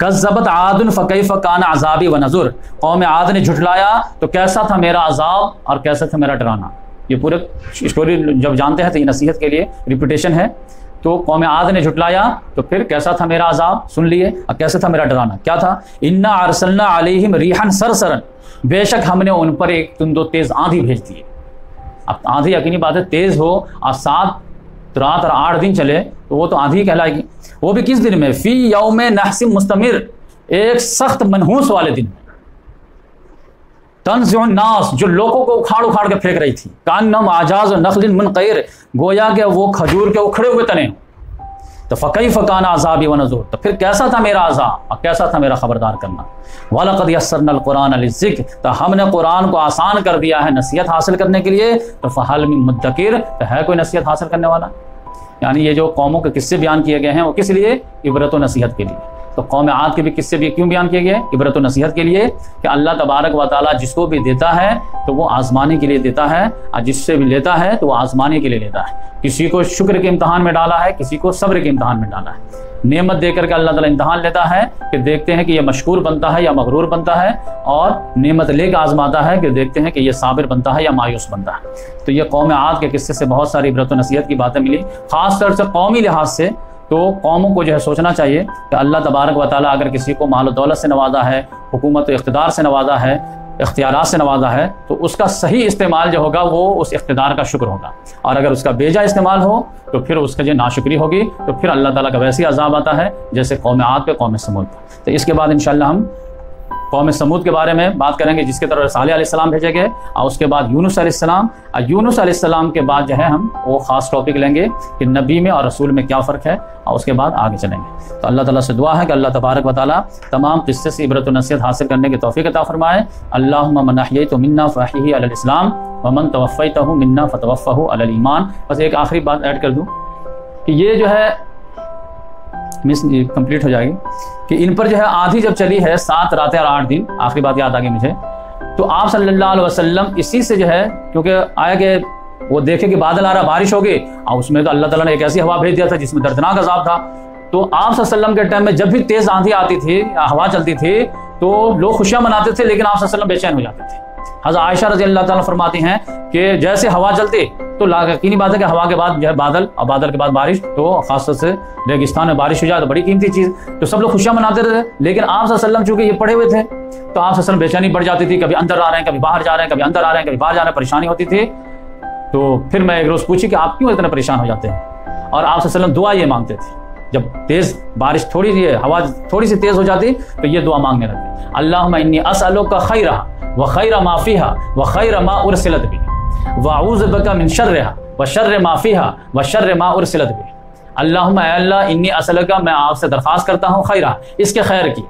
कज़्ज़बत आदुन फ़कैफ़ काना अज़ाबी व नज़ुर, कौम आद ने झुठलाया तो कैसा था मेरा अजाब और कैसा था मेरा डराना। ये पूरे स्टोरी जब जानते हैं तो ये नसीहत के लिए रिपीटेशन है। तो कौम आद ने झुठलाया तो फिर कैसा था मेरा अजाब सुन लिए, और कैसा था मेरा डराना क्या था। इन्ना अरसलना अलैहिम रिहन सरसरन, बेशक हमने उन पर एक तुंदो तेज आंधी भेज दी। अब आंधी यकीनी बात है तेज हो और 7 रात और 8 दिन चले तो वो तो आंधी कहलाएगी। वो भी किस दिन में, फी यौमे नहसिम मुस्तमिर, एक सख्त मनहूस वाले दिन में। तंज़िउन नास, जो लोगों को उखाड़ उखाड़ के फेंक रही थी। कान्नहुम आजाज़ नख़लिन मुनक़इर, गोया के वो खजूर के उखड़े हुए तने। तो फ़कैफ़ काना अज़ाबी व नज़ुर, तो फिर कैसा था मेरा अज़ाब और कैसा था मेरा खबरदार करना। वलक़द यस्सरनल क़ुरान लिज़्ज़िक्र, तो हमने कुरान को आसान कर दिया है नसीहत हासिल करने के लिए। तो फ़हल मिन मुद्दकिर, तो है कोई नसीहत हासिल करने वाला। यानी ये जो कौमों के किस्से बयान किए गए हैं वो किस लिए, इबरत व नसीहत के लिए। तो कौम आद के भी किस्से भी क्यों बयान किए गए, इबरत व नसीहत के लिए, कि अल्लाह तबारक व तआला जिसको भी देता है तो वो आजमाने के लिए देता है, और जिससे भी लेता है तो वो आजमाने के लिए लेता है। किसी को शुक्र के इम्तहान में डाला है, किसी को सब्र के इम्तहान में डाला है। नेमत देकर के अल्लाह ताला इम्तहान लेता है कि देखते हैं कि ये मशकूर बनता है या मगरूर बनता है, और नेमत लेकर आजमाता है कि देखते हैं कि ये साबिर बनता है या मायूस बनता है। तो ये कौम आद के किस्से से बहुत सारी इबरत व नसीहत की बातें मिली, खास तौर से कौमी लिहाज से। तो कौमों को जो है सोचना चाहिए कि अल्लाह तबारक व तआला अगर किसी को माल दौलत से नवाजा है, हुकूमत इक़्तिदार से नवाजा है, इख्तियारात से नवाजा है, तो उसका सही इस्तेमाल जो होगा वो उस इख्तिदार का शुक्र होगा। और अगर उसका बेजा इस्तेमाल हो तो फिर उसका जो नाशुक्री होगी, तो फिर अल्लाह ताला का वैसे ही अज़ाब आता है जैसे कौम आद पे, कौम समूद पे। तो इसके बाद इंशाअल्लाह हम कौम समूद के बारे में बात करेंगे, जिसके तरफ सालेह अलैहिस्सलाम भेजे गए, और उसके बाद यूनुस अलैहिस्सलाम, और यूनुस अलैहिस्सलाम के बाद जो है हम वो ख़ास टॉपिक लेंगे कि नबी में और रसूल में क्या फ़र्क है, और उसके बाद आगे चलेंगे। तो अल्लाह ताला से दुआ है कि अल्लाह तबारक व तआला तमाम क़िस्से से इबरत व नसीहत हासिल करने की तौफ़ीक़ अता फ़रमाए। अल्लाहुम्मा मन अहयैतहु मिन्ना फ़अहयिही अलल इस्लाम व मन तवफ़्फ़ैतहु मिन्ना फ़तवफ़्फ़हु अलल ईमान। बस एक आखिरी बात ऐड कर दूँ कि ये जो है मिस कंप्लीट हो जाएगी कि इन पर जो है आधी जब चली है 7 रातें और 8 दिन, आखिरी बात याद आ गई मुझे, तो आप सल्लल्लाहु अलैहि वसल्लम इसी से जो है, क्योंकि आया कि वो देखे कि बादल आ रहा, बारिश होगी, और उसमें तो अल्लाह ताला ने एक ऐसी हवा भेज दिया था जिसमें दर्दनाक अज़ाब था। तो आप सल्लल्लाहु अलैहि वसल्लम के टाइम में जब भी तेज आंधी आती थी, हवा चलती थी, तो लोग खुशियां मनाते थे, लेकिन आप सल्लल्लाहु अलैहि वसल्लम बेचैन हो जाते थे। हज़रत आयशा रज़ी अल्लाह ताला फरमाती हैं कि जैसे हवा चलती तो यकीनी बात है कि हवा के बाद जो है बादल, और बादल के बाद बारिश, तो खासतौर से रेगिस्तान में बारिश हो जाए तो बड़ी कीमती चीज़, तो सब लोग खुशियां मनाते रहे। लेकिन आप सल्लल्लाहु अलैहि वसल्लम चूंकि ये पढ़े हुए थे, तो आप सल्लल्लाहु अलैहि वसल्लम बेचैनी बढ़ जाती थी, कभी अंदर आ रहे हैं, कभी बाहर जा रहे हैं, कभी अंदर आ रहे हैं, कभी बाहर जा रहे हैं, परेशानी होती थी। तो फिर मैं एक रोज़ पूछी कि आप क्यों इतने परेशान हो जाते हैं, और आप सल्लल्लाहु अलैहि वसल्लम दुआ ये मांगते थे, जब तेज बारिश थोड़ी सी हवा थोड़ी सी तेज हो जाती तो ये दुआ मांगने लगते, अल्लाहुम्मा इन्नी असअलुका खैरहा व खैर मा फीहा व खैर मा उरसिलत बिही व अऊज़ु बिका मिन शर्रिहा व शर्र मा फीहा व शर्र मा उरसिलत बिही। अल्लाहुम्मा अल्लाह इन्नी असअलुका, मैं आपसे दरख्वास्त करता हूँ, खैरा, इसके खैर की,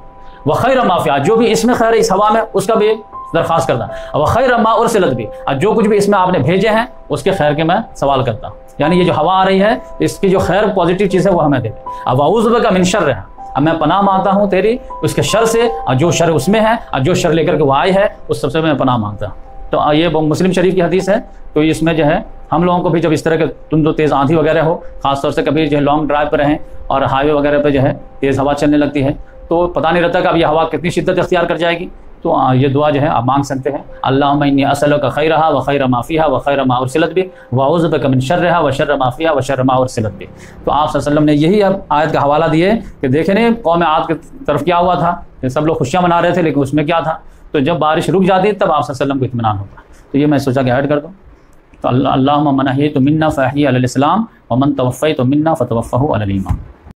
व खैर मा फीहा, जो भी इसमें खैर है इस हवा में उसका भी दरख्वास्त करता, व खैर मा उरसिलत बिही, और जो कुछ भी इसमें आपने भेजे हैं उसके खैर के मैं सवाल करता हूँ। यानी ये जो हवा आ रही है इसकी जो खैर पॉजिटिव चीज़ है वो हमें दे दे। अब अऊज़ु बिका मिन शर्रिहा, अब मैं पनाह मांगता हूँ तेरी उसके शर से, और जो शर उसमें है और जो शर लेकर के वो आई है उस सबसे मैं पनाह मांगता हूँ। तो ये मुस्लिम शरीफ की हदीस है। तो इसमें जो है हम लोगों को भी जब इस तरह के तुम तो तेज़ आंधी वगैरह हो, ख़ासतौर से कभी जो है लॉन्ग ड्राइव पर रहें और हाईवे वगैरह पर जो है तेज़ हवा चलने लगती है, तो पता नहीं रहता कि अब ये हवा कितनी शिद्दत इख्तियार कर जाएगी। तो ये दुआ जो है आप मांग सकते हैं, अल्लाहुम्मा इन्नी असअलुका खैरहा व खैर मा फीहा व खैर मा उरसिलत बिही व अऊज़ु बिका मिन शर्रिहा व शर्र मा फीहा व शर्र मा उरसिलत बिही। तो आप सल्लल्लाहु अलैहि वसल्लम ने यही आयत का हवाला दिए कि देखे नहीं कौम आद की तरफ क्या हुआ था, कि सब लोग खुशियाँ मना रहे थे, लेकिन उसमें क्या था, तो जब बारिश रुक जाती तब आप सल्लल्लाहु अलैहि वसल्लम को इत्मीनान होगा। तो ये मैं सोचा कि ऐड कर दूँ। तो अल्लाहुम्मा मन अहयैतहु मिन्ना फ़अहयिही अलल इस्लाम व मन तवफ़्फ़ैतहु मिन्ना फ़तवफ़्फ़हु अलल ईमान।